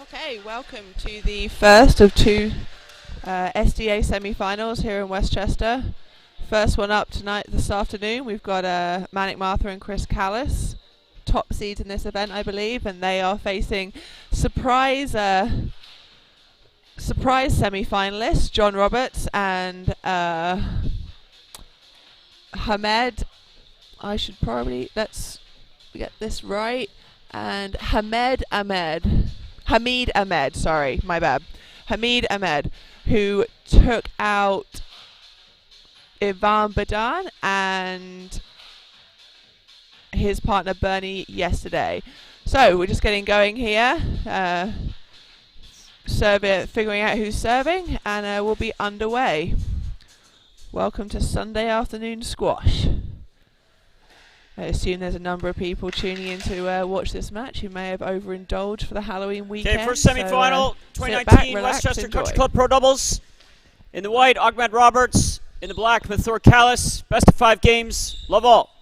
Okay, welcome to the first of two SDA semi-finals here in Westchester. First one up tonight, this afternoon, we've got Mathur and Callis, top seeds in this event, I believe, and they are facing surprise semi-finalists, John Roberts and Ahmed. I should probably, let's get this right, and Hamid Ahmed, sorry, my bad. Hamid Ahmed, who took out Ivan Badan and his partner Bernie yesterday. So we're just getting going here. Figuring out who's serving, and we'll be underway. Welcome to Sunday afternoon squash. I assume there's a number of people tuning in to watch this match who may have overindulged for the Halloween weekend. Okay, first semi-final, 2019 relax, Westchester enjoy. Country Club Pro Doubles. In the white, Ahmed Roberts. In the black, Mathur Callis. Best of 5 games. Love all.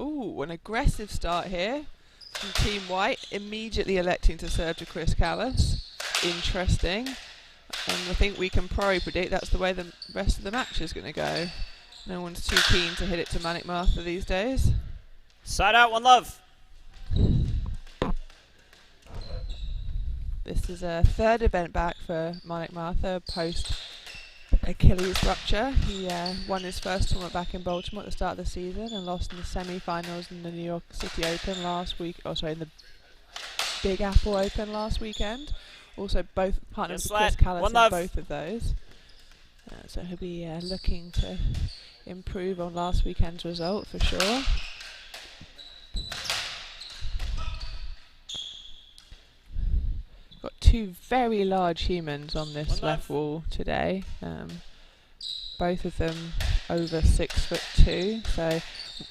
Ooh, an aggressive start here from Team White, immediately electing to serve to Callis. Interesting. And I think we can probably predict that's the way the rest of the match is going to go. No one's too keen to hit it to Mathur these days. Side out, one love. This is a third event back for Mathur post Achilles rupture. He won his first tournament back in Baltimore at the start of the season and lost in the semi-finals in the New York City Open last week. Oh, sorry, in the Big Apple Open last weekend. Also, both partners with Callis in both of those. So he'll be looking to improve on last weekend's result for sure. Got two very large humans on this left wall today. Both of them over 6'2", so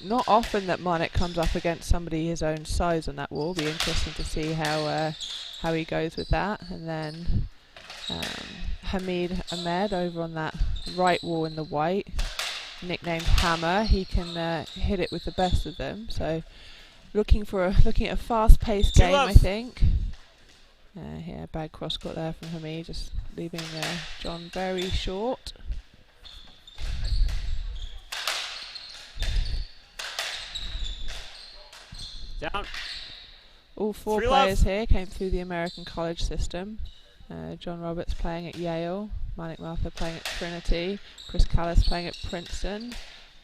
not often that Mathur comes up against somebody his own size on that wall. Be interesting to see how he goes with that. And then Hamid Ahmed over on that right wall in the white, nicknamed Hammer. He can hit it with the best of them. So looking at a fast-paced game, I think. Here, bad cross court there from Hamid, just leaving John very short. Down. All 4 players here came through the American college system. John Roberts playing at Yale, Mathur playing at Trinity, Callis playing at Princeton,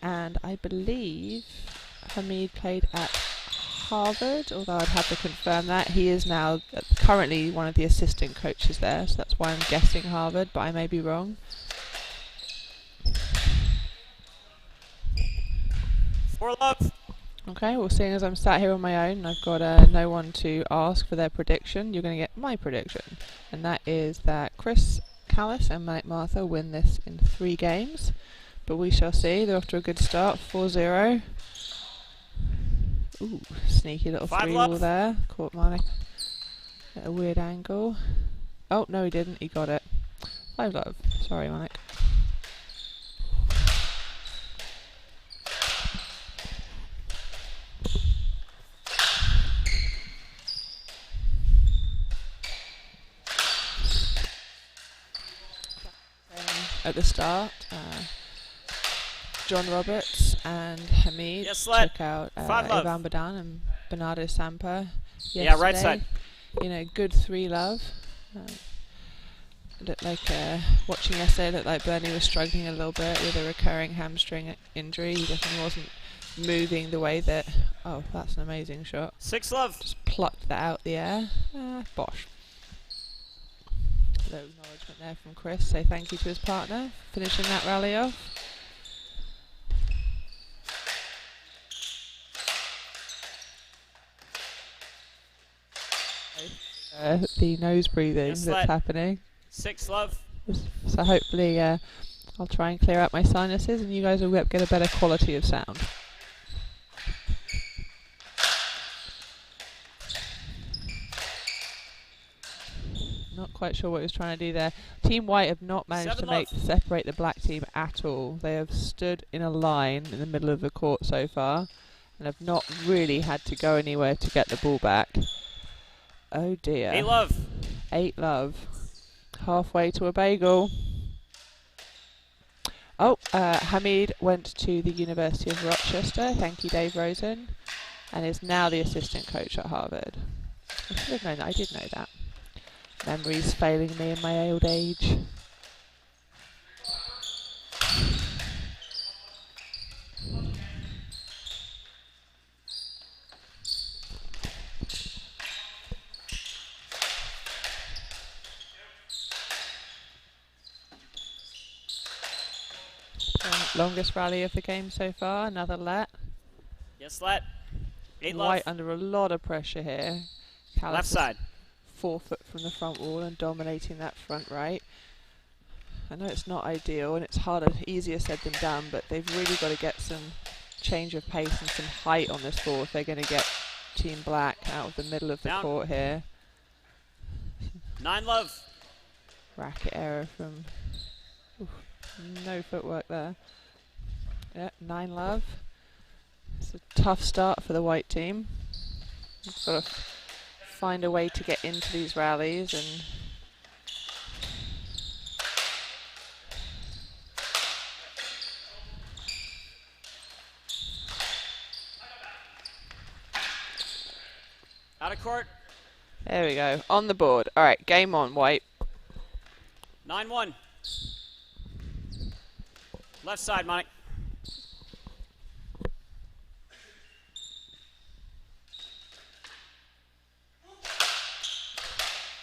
and I believe Hamid played at Harvard, although I'd have to confirm that. He is now currently one of the assistant coaches there, so that's why I'm guessing Harvard, but I may be wrong. For love. Okay, well, seeing as I'm sat here on my own and I've got no one to ask for their prediction, you're going to get my prediction. And that is that Callis and Mathur win this in 3 games. But we shall see. They're off to a good start, 4-0. Ooh, sneaky little 3-ball there. Caught Mathur at a weird angle. Oh, no he didn't. He got it. 5 love. Sorry, Mathur. At the start, John Roberts and Hamid took out Ivan Badan and Bernardo Sampa yesterday. Yeah, right side. You know, good 3 love. looked like watching yesterday, looked like Bernie was struggling a little bit with a recurring hamstring injury. He definitely wasn't moving the way that. Oh, that's an amazing shot. 6-love. Just plucked that out the air. Bosh. Little acknowledgement there from Chris. Say thank you to his partner for finishing that rally off. The nose breathing that's happening. 6-love. So hopefully I'll try and clear out my sinuses and you guys will get a better quality of sound. Not quite sure what he was trying to do there. Team White have not managed to separate the black team at all. They have stood in a line in the middle of the court so far and have not really had to go anywhere to get the ball back. Oh dear. 8-love. 8-love. Halfway to a bagel. Oh, Hamid went to the University of Rochester. Thank you, Dave Rosen. And is now the assistant coach at Harvard. I should have known that. I did know that. Memories failing me in my old age. Longest rally of the game so far. Another let. Yes, let. 8-love. White under a lot of pressure here. Callis Left side. 4 foot from the front wall and dominating that front right. I know it's not ideal and it's easier said than done, but they've really got to get some change of pace and some height on this ball if they're going to get Team Black out of the middle of the court here. 9-love. Racket error from... Oof, no footwork there. Yeah, 9-love. It's a tough start for the white team. You've got to find a way to get into these rallies and out of court. There we go. On the board. All right, game on, white. 9-1. Left side, Mike.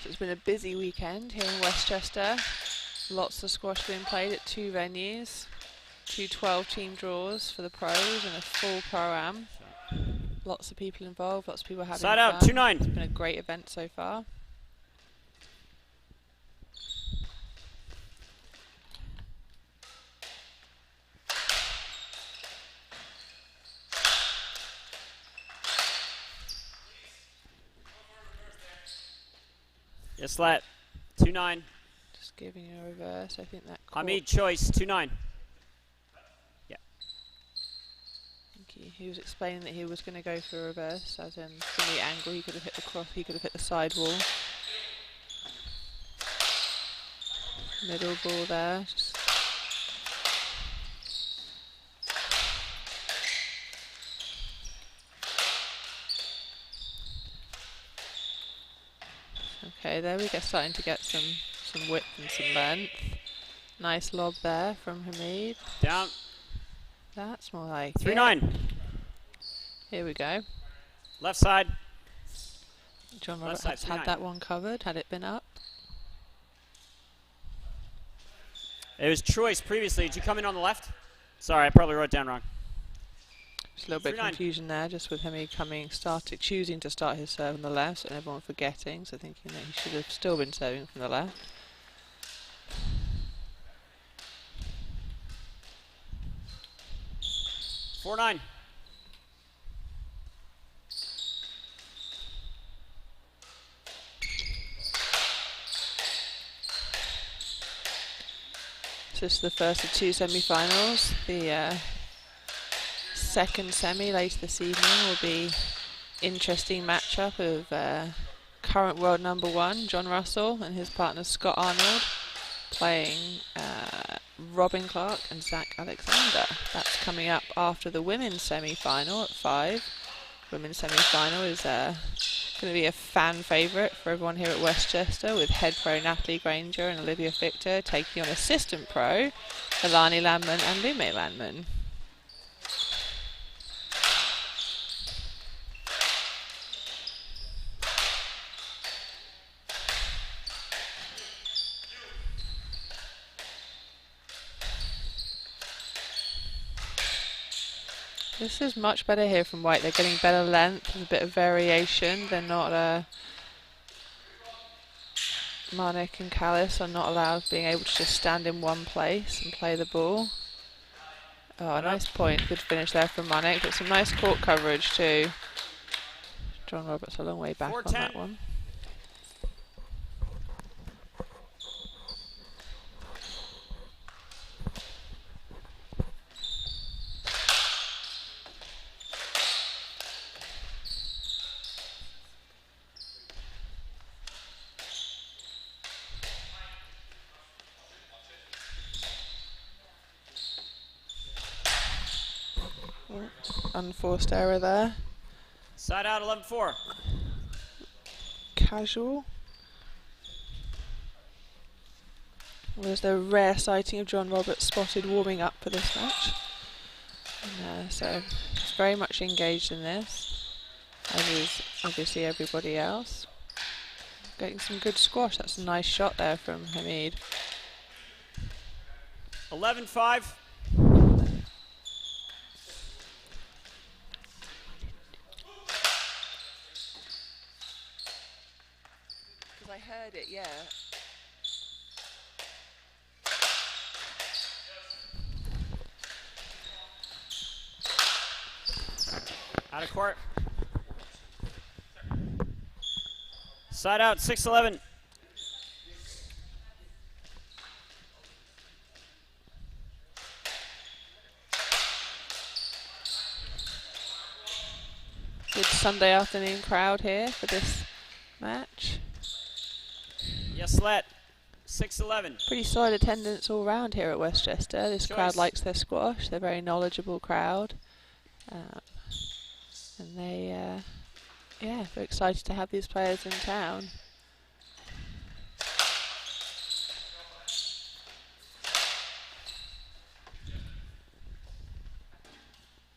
So it's been a busy weekend here in Westchester. Lots of squash being played at 2 venues. 2 12-team draws for the pros and a full pro-am. Lots of people involved, lots of people having side fun. out, 2-9. It's been a great event so far. Yes, let. 2-9. Just giving you a reverse. I think that. Ahmed choice. 2-9. Yeah. He was explaining that he was going to go for a reverse, as in from the angle he could have hit the cross, he could have hit the side wall. Middle ball there. Okay, there we go, starting to get some width and some length. Nice lob there from Hamid. Down. That's more like 3-9. Here we go. Left side. John Roberts has had that one covered, had it been up. It was choice previously. Did you come in on the left? Sorry, I probably wrote it down wrong. Just a little bit of confusion there, just with Hamid choosing to start his serve on the left, and everyone forgetting, so thinking that he should have still been serving from the left. 4-9. So this is the first of 2 semi-finals. The second semi later this evening will be interesting matchup of current world number 1 John Russell and his partner Scott Arnold playing Robin Clark and Zach Alexander. That's coming up after the women's semi-final at 5. Women's semi-final is Going to be a fan favourite for everyone here at Westchester, with head pro Natalie Granger and Olivia Victor taking on assistant pro Alani Landman and Lume Landman. This is much better here from White. They're getting better length and a bit of variation. They're not Manik and Callis are not allowed being able to just stand in one place and play the ball. Oh, nice point. Good finish there from Manik. But some nice court coverage too. John Roberts a long way back on that one. Unforced error there. Side out 11-4. Casual. There's the rare sighting of John Roberts spotted warming up for this match. So he's very much engaged in this, as is obviously everybody else. Getting some good squash. That's a nice shot there from Ahmed. 11-5. I heard it, yeah. Out of court. Side out 6-11. Good Sunday afternoon crowd here for this match. Yes, let. 6-11. Pretty solid attendance all round here at Westchester. This crowd likes their squash. They're a very knowledgeable crowd. And they, they're excited to have these players in town.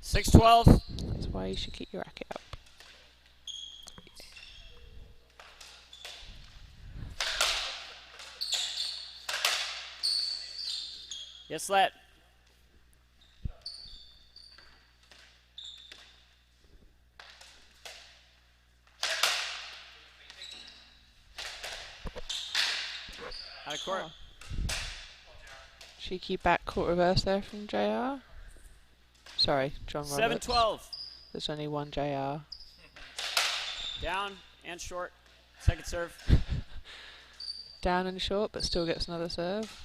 $6-12. That's why you should keep your racket up. Yes, let. Out of court. Oh. Cheeky back court reverse there from JR. Sorry, John Roberts. 7-12. There's only one JR. Down and short. Second serve. Down and short, but still gets another serve.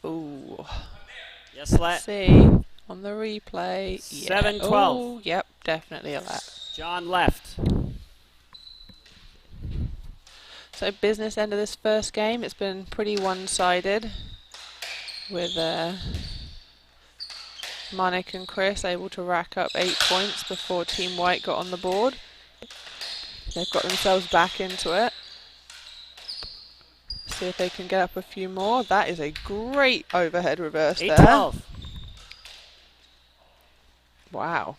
Ooh. Yes, let. Let's see on the replay. 7-12. Oh, yep, definitely a lap. John left. So business end of this first game. It's been pretty one-sided, with Manik and Chris able to rack up 8 points before Team White got on the board. They've got themselves back into it. See if they can get up a few more. That is a great overhead reverse there. 8-12. Wow.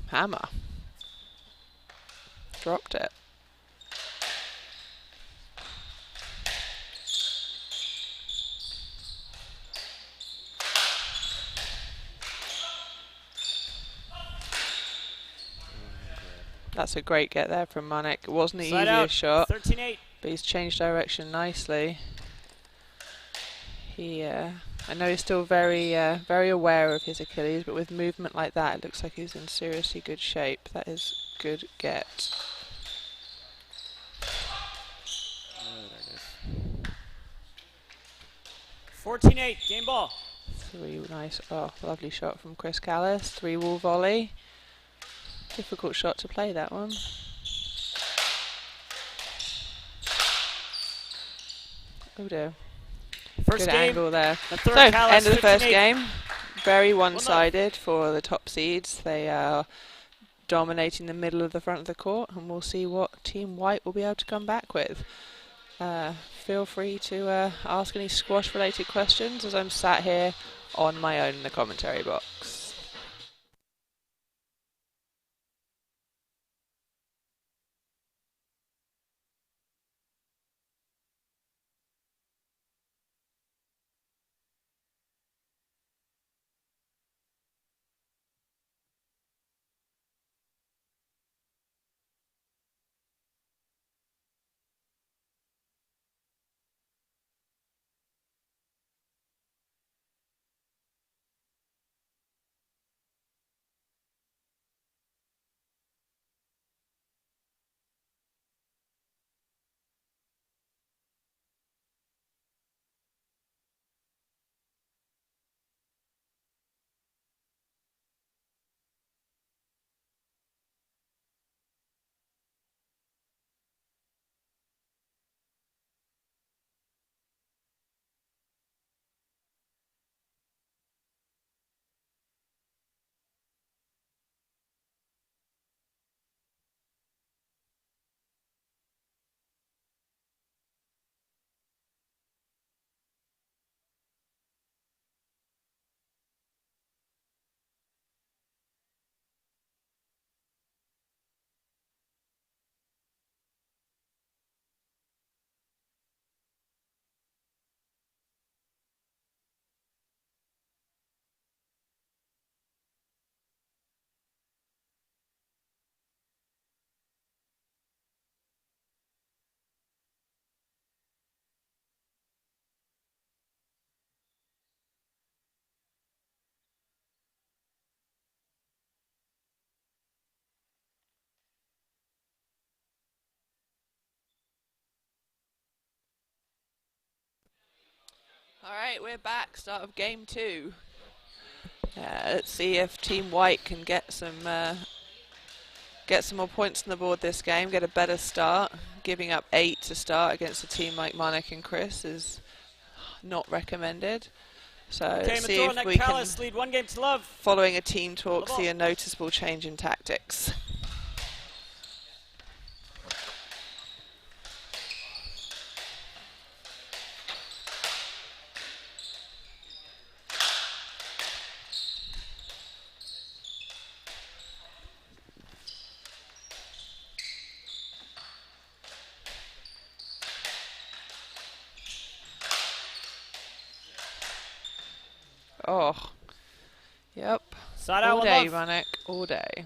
Hammer. Dropped it. That's a great get there from Manik. It wasn't the easiest shot, 13-8. but he's changed direction nicely. He I know he's still very aware of his Achilles, but with movement like that, it looks like he's in seriously good shape. That is good get. Oh, there it is. 14-8, game ball. Lovely shot from Chris Callis. 3-wall volley. Difficult shot to play, that one. Oh dear. First Good game, angle there. Mathur, So, Callis, end of the first 15-8. game. Very one-sided for the top seeds. They are dominating the middle of the front of the court, and we'll see what Team White will be able to come back with. Feel free to ask any squash-related questions as I'm sat here on my own in the commentary box. Alright, we're back. Start of game 2. Let's see if Team White can get some more points on the board this game, get a better start. Giving up 8 to start against a team like Monik and Chris is not recommended. So Okay, see Mathur if we and Callis can, lead 1-0. following a team talk, see a noticeable change in tactics. Oh, yep. Side All out, day, one love. Monik, all day.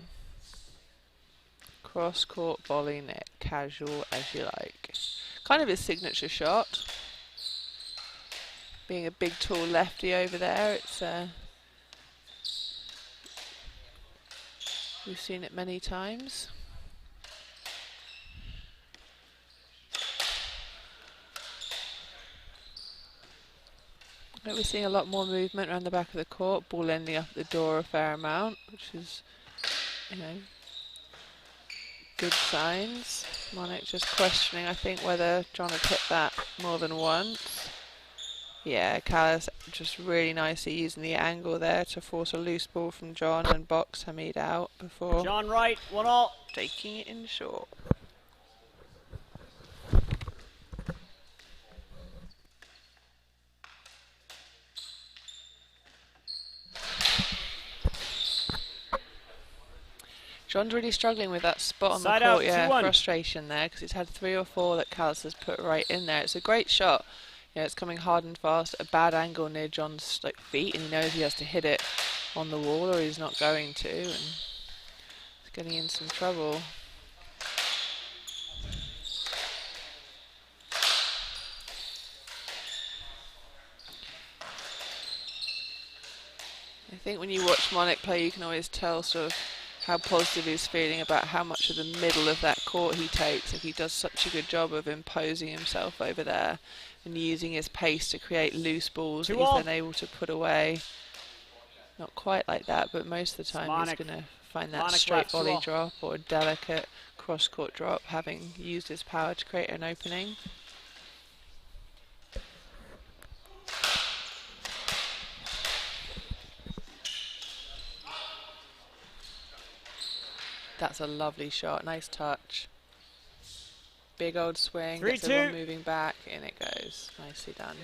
Cross-court volley net, casual as you like. Kind of his signature shot. Being a big, tall lefty over there, it's we've seen it many times. We're seeing a lot more movement around the back of the court. Ball ending up at the door a fair amount, which is, you know, good signs. Monik just questioning, I think, whether John had hit that more than once. Yeah, Callis just really nicely using the angle there to force a loose ball from John and box Ahmed out before John Wright, 1-1. taking it in short. John's really struggling with that spot on Side the court, out, yeah, 2-1. frustration there, because he's had 3 or 4 that Callis has put right in there. It's a great shot. Yeah, it's coming hard and fast at a bad angle near John's feet, and he knows he has to hit it on the wall or he's not going to, and he's getting in some trouble. think when you watch Monik play, you can always tell sort of how positive he's feeling about how much of the middle of that court he takes. Like, he does such a good job of imposing himself over there and using his pace to create loose balls that he's then able to put away. Not quite like that, but most of the time he's going to find that straight volley drop or a delicate cross-court drop, having used his power to create an opening. That's a lovely shot, nice touch. Big old swing, gets everyone moving back, in it goes. Nicely done.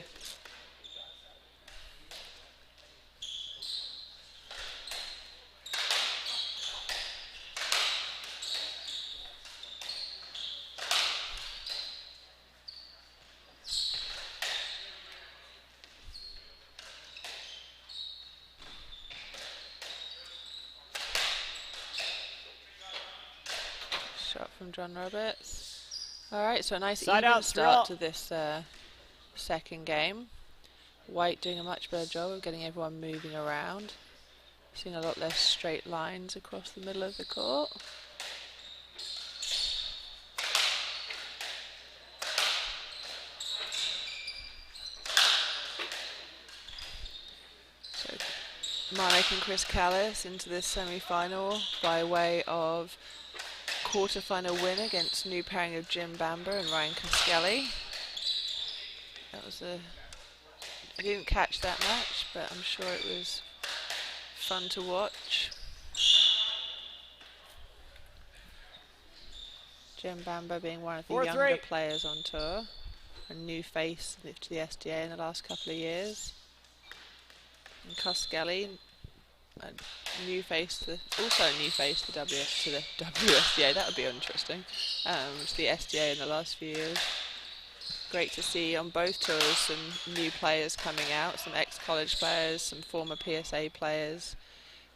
Shot from John Roberts. Alright, so a nice even start to this second game. White doing a much better job of getting everyone moving around. Seeing a lot less straight lines across the middle of the court. So Monik and Chris Callis into this semi-final by way of quarter-final win against new pairing of Jim Bamber and Ryan Caskelli. That was I didn't catch that match, but I'm sure it was fun to watch. Jim Bamber being one of the younger players on tour, a new face to the SDA in the last couple of years. And Caskelli, a new face also a new face to the WSDA. That would be interesting. To the SDA in the last few years. Great to see on both tours some new players coming out, some ex-college players, some former PSA players,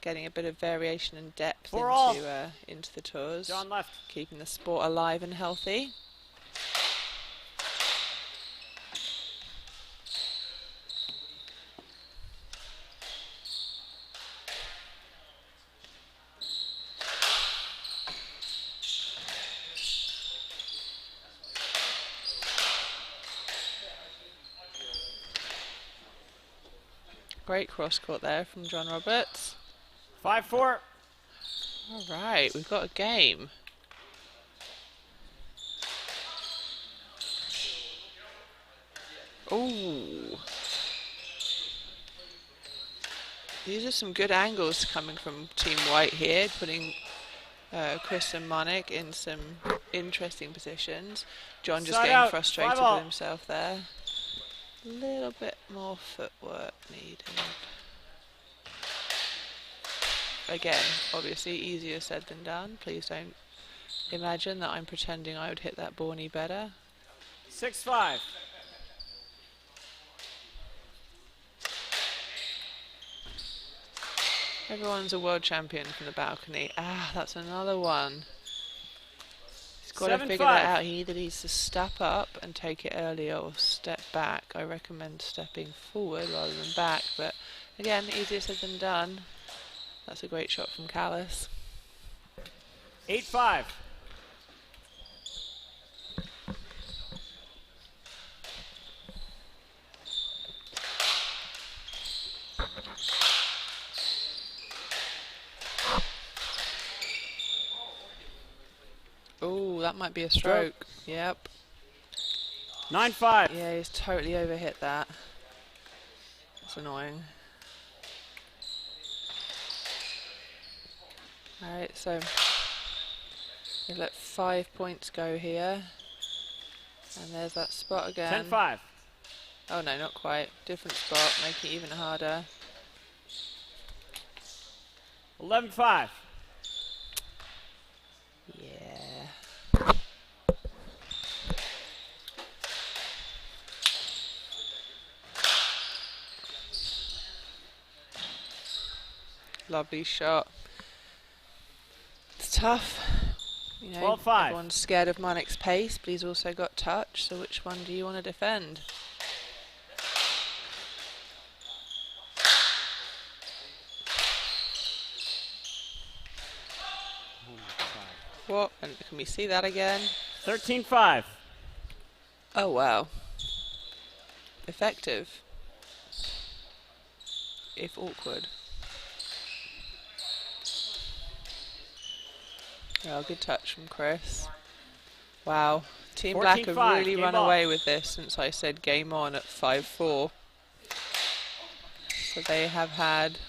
getting a bit of variation and depth into the tours, keeping the sport alive and healthy. Great cross-court there from John Roberts. 5-4. All right, we've got a game. Ooh. These are some good angles coming from Team White here, putting Chris and Monik in some interesting positions. John just getting frustrated with himself there. A little bit more footwork needed. Again, obviously easier said than done. Please don't imagine that I'm pretending I would hit that ball any better. 6-5. Everyone's a world champion from the balcony. Ah, that's another one. He's got to figure that out. He either needs to step up and take it earlier or step back. I recommend stepping forward rather than back, but again, easier said than done. That's a great shot from Callis. 8-5. Oh, that might be a stroke. Yep. 9-5. Yeah, he's totally overhit that. That's annoying. Alright, so we've let 5 points go here. And there's that spot again. 10-5. Oh no, not quite. Different spot, making it even harder. 11-5. Yeah. Lovely shot. It's tough. You know, 12-5. Everyone's scared of Monik's pace, but he's also got touch, so which one do you want to defend? What? And can we see that again? 13-5. Oh, wow. Effective. If awkward. Oh, good touch from Chris. Wow. Team Black have 14-5, really game run off. away with this since I said game on at 5-4. So they have had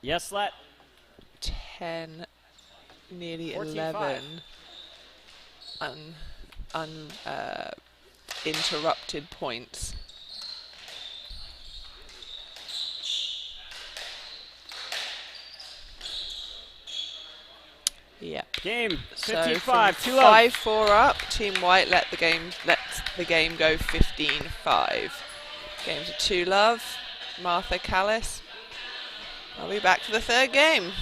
Yes, let. 10, nearly 14-5. 11 interrupted points. Yep. Game So 15-5. from 2 love. 5-4 up, Team White let the game go 15-5. Games of 2 love. Mathur, Callis. I'll be back for the third game.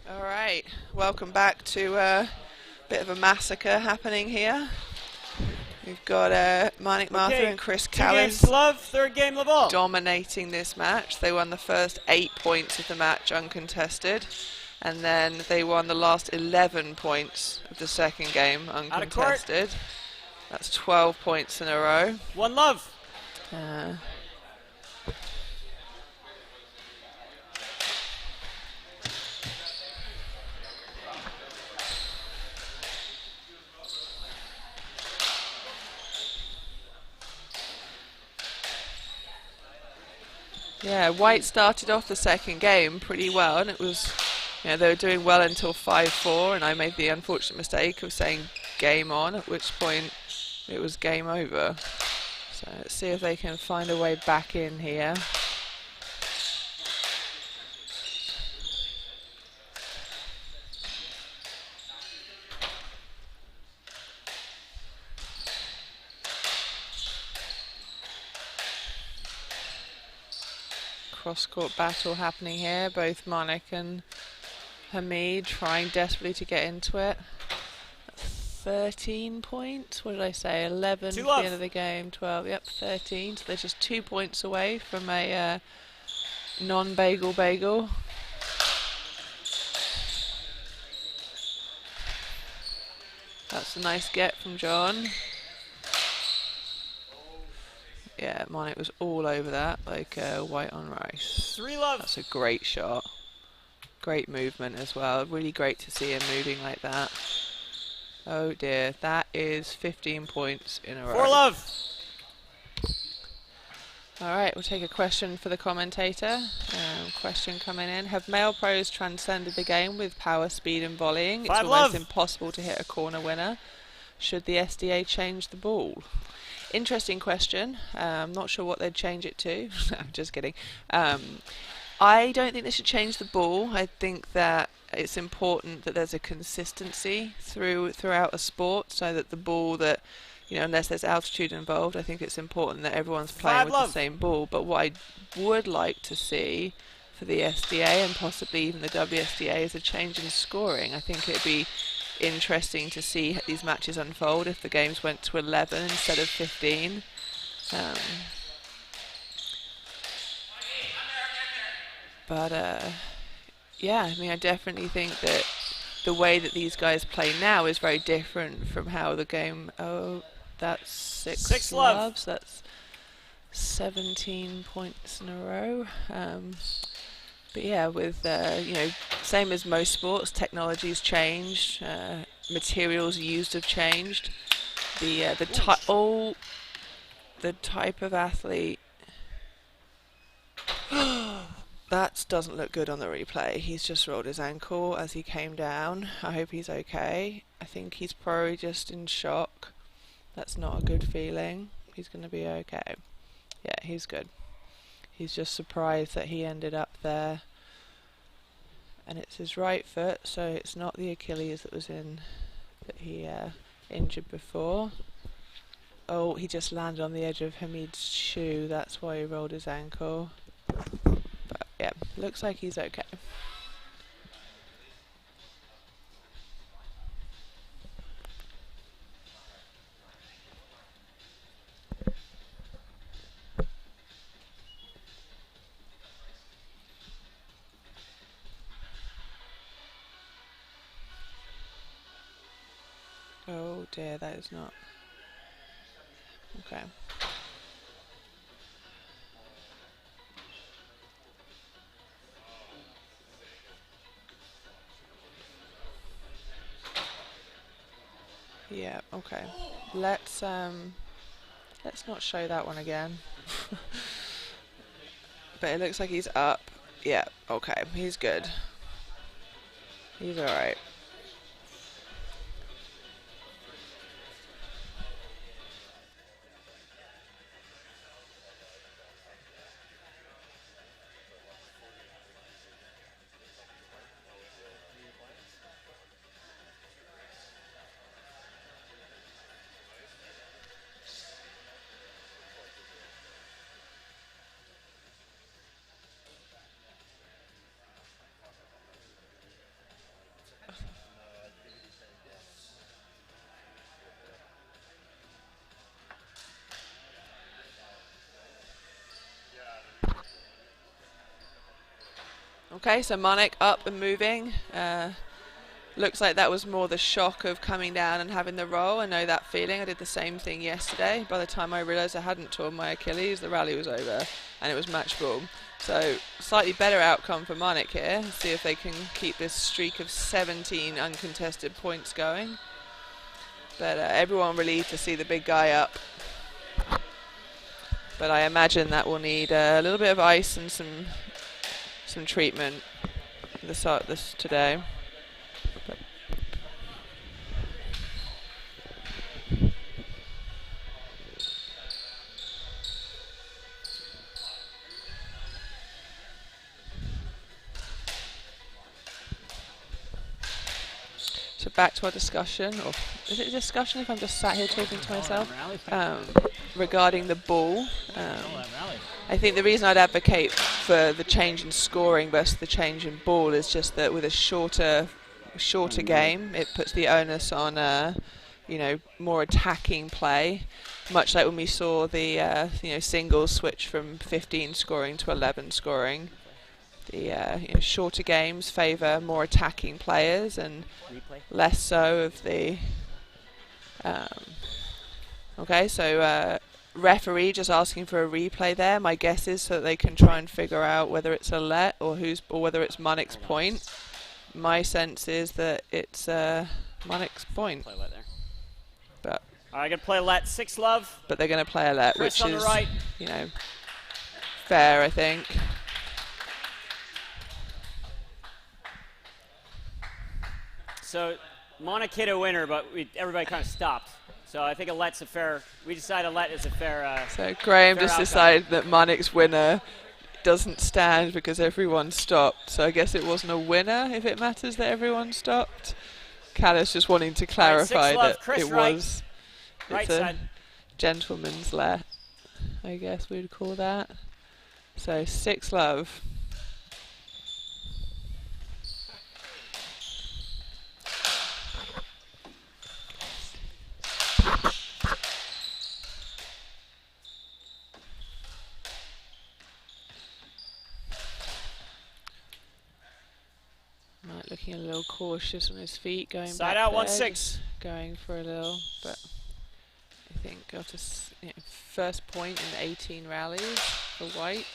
All right, welcome back to a bit of a massacre happening here. We've got Mathur and Chris 2 games Callis to love. Third game love all. dominating this match. They won the first 8 points of the match uncontested, and then they won the last 11 points of the second game uncontested. That's 12 points in a row. 1 love. Yeah, White started off the second game pretty well, and it was, they were doing well until 5-4, and I made the unfortunate mistake of saying game on, at which point it was game over. So let's see if they can find a way back in here. cross-court battle happening here. Both Manik and Ahmed trying desperately to get into it. 13 points. What did I say? 11 for the end of the game. 12. Yep, 13. So they're just 2 points away from a non-bagel bagel. That's a nice get from John. Yeah, Manik was all over that, like white on rice. 3-love. That's a great shot. Great movement as well. Really great to see him moving like that. Oh dear, that is 15 points in a row. 4-love. Alright, we'll take a question for the commentator. Question coming in. Have male pros transcended the game with power, speed and volleying? It's almost impossible to hit a corner winner. Should the SDA change the ball? Interesting question. I'm not sure what they'd change it to. I'm just kidding. I don't think they should change the ball. I think that it's important that there's a consistency throughout a sport, so that the ball that, you know, unless there's altitude involved, I think it's important that everyone's playing with the same ball. But what I would like to see for the SDA and possibly even the WSDA is a change in scoring. I think it'd be interesting to see these matches unfold if the games went to 11 instead of 15. Yeah, I mean, I definitely think that the way that these guys play now is very different from how the game... Oh, that's 6 loves. That's 17 points in a row. But yeah, with you know, same as most sports, technology's changed, materials used have changed. The type of athlete. That doesn't look good on the replay. He's just rolled his ankle as he came down. I hope he's okay. I think he's probably just in shock. That's not a good feeling. He's going to be okay. Yeah, he's good. He's just surprised that he ended up there. And it's his right foot, so it's not the Achilles that he injured before. Oh, he just landed on the edge of Hamid's shoe. That's why he rolled his ankle. But yeah, looks like he's okay. Oh dear, that is not... Okay. Yeah, okay. Let's not show that one again. But it looks like he's up. Yeah, okay, he's good. He's alright. Okay, so Manik up and moving. Looks like that was more the shock of coming down and having the roll. I know that feeling. I did the same thing yesterday. By the time I realised I hadn't torn my Achilles, the rally was over and it was match ball. So slightly better outcome for Manik here. See if they can keep this streak of 17 uncontested points going. But everyone relieved to see the big guy up. But I imagine that will need a little bit of ice and some treatment this today. So back to our discussion, or is it a discussion if I'm just sat here talking to myself, regarding the ball. I think the reason I'd advocate for the change in scoring versus the change in ball is just that with a shorter game, it puts the onus on more attacking play, much like when we saw the singles switch from 15 scoring to 11 scoring. The shorter games favour more attacking players and less so of the. Referee just asking for a replay there. My guess is so that they can try and figure out whether it's a let or whether it's Munnick's point. My sense is that it's Munnick's point. But I can play let 6-love. But they're going to play a let, Chris which on is the right. Fair, I think. So Munnick hit a winner, but everybody kind of stopped. So I think a let's a fair. We decided a let is a fair. So Graham fair just outcome. decided that Munnick's winner doesn't stand because everyone stopped. So I guess it wasn't a winner if it matters that everyone stopped. Callis just wanting to clarify that Chris it right. was. Right it's a side. Gentleman's let, I guess we'd call that. So 6-love. Looking a little cautious on his feet, going Side back out there, 1-6. going for a little, but I think got a first point in 18 rallies for white.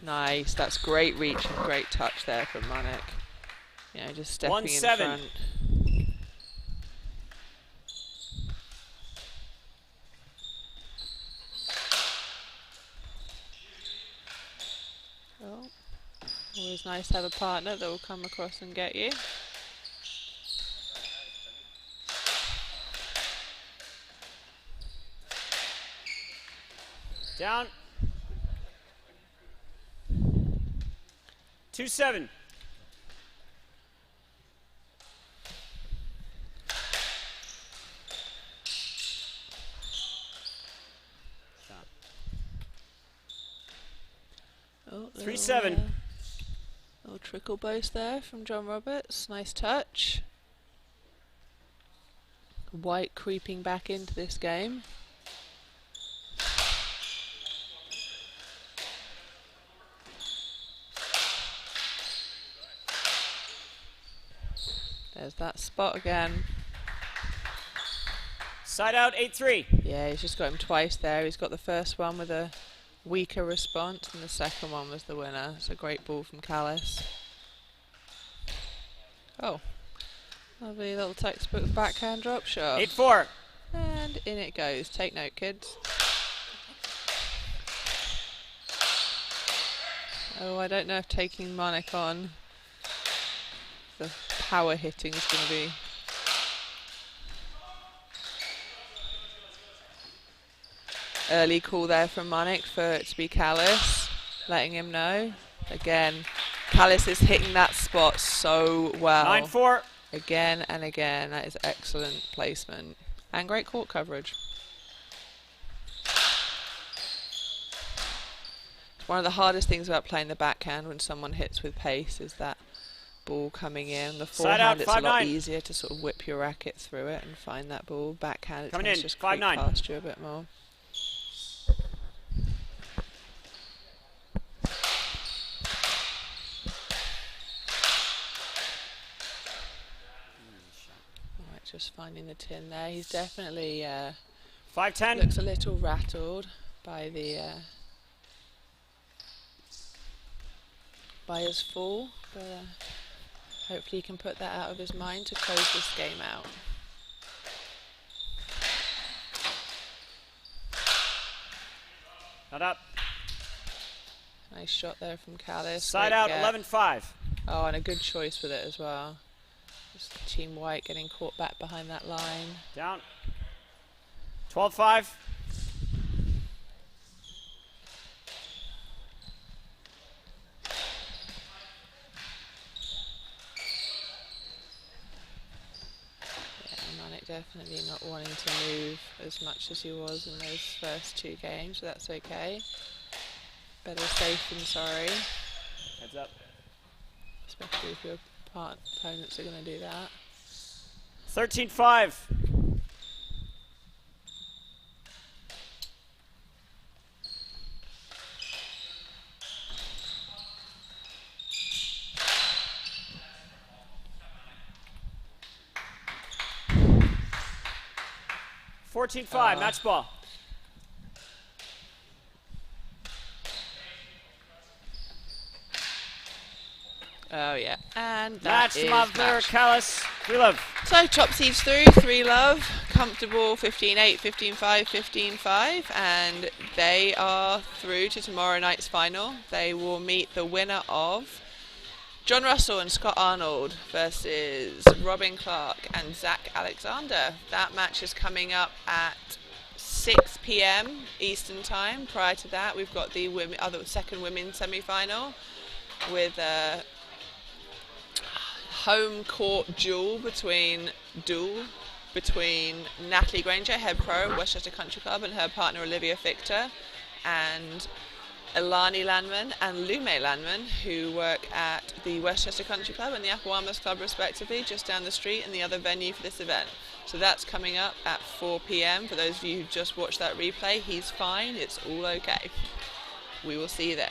Nice, that's great reach and great touch there from Munnick. Just stepping in 1-7. front. Oh, always nice to have a partner that will come across and get you. Down. 2-7. Oh, 3-7. Little trickle boast there from John Roberts. Nice touch. White creeping back into this game. There's that spot again. Side out 8-3. Yeah, he's just got him twice there. He's got the first one with a weaker response and the second one was the winner. It's a great ball from Callis. Oh, lovely little textbook backhand drop shot. 8-4. And in it goes. Take note, kids. Oh, I don't know if taking Munnick on the power hitting is going to be. Early call there from Munnick for it to be Callis, letting him know. Again, Callis is hitting that spot so well. 9-4. Again and again. That is excellent placement. And great court coverage. It's one of the hardest things about playing the backhand when someone hits with pace is that ball coming in. The forehand, it's a lot easier to sort of whip your racket through it and find that ball. Backhand, it tends to just creep past you a bit more. Right, just finding the tin there. He's definitely 5-10. looks a little rattled by the by his fall, but hopefully he can put that out of his mind to close this game out. Not up. Nice shot there from Callis. Side out 11-5. Oh, and a good choice with it as well. Just Team White getting caught back behind that line. Down. 12-5. Definitely not wanting to move as much as he was in those first 2 games, so that's okay. Better safe than sorry. Heads up. Especially if your opponents are going to do that. 13-5. Match ball. Oh yeah, and that is Mathur, Callis, 3-love. So top seeds through, 3-love, comfortable 15-8, 15-5, 15-5, and they are through to tomorrow night's final. They will meet the winner of John Russell and Scott Arnold versus Robin Clark and Zach Alexander. That match is coming up at 6 p.m. Eastern Time. Prior to that, we've got the second women's semi-final with a home court duel between Natalie Granger, head pro at Westchester Country Club, and her partner Olivia Fichter, and Ilani Landman and Lume Landman, who work at the Westchester Country Club and the Aquamas Club respectively, just down the street in the other venue for this event. So that's coming up at 4 p.m. For those of you who just watched that replay, he's fine, it's all okay. We will see you then.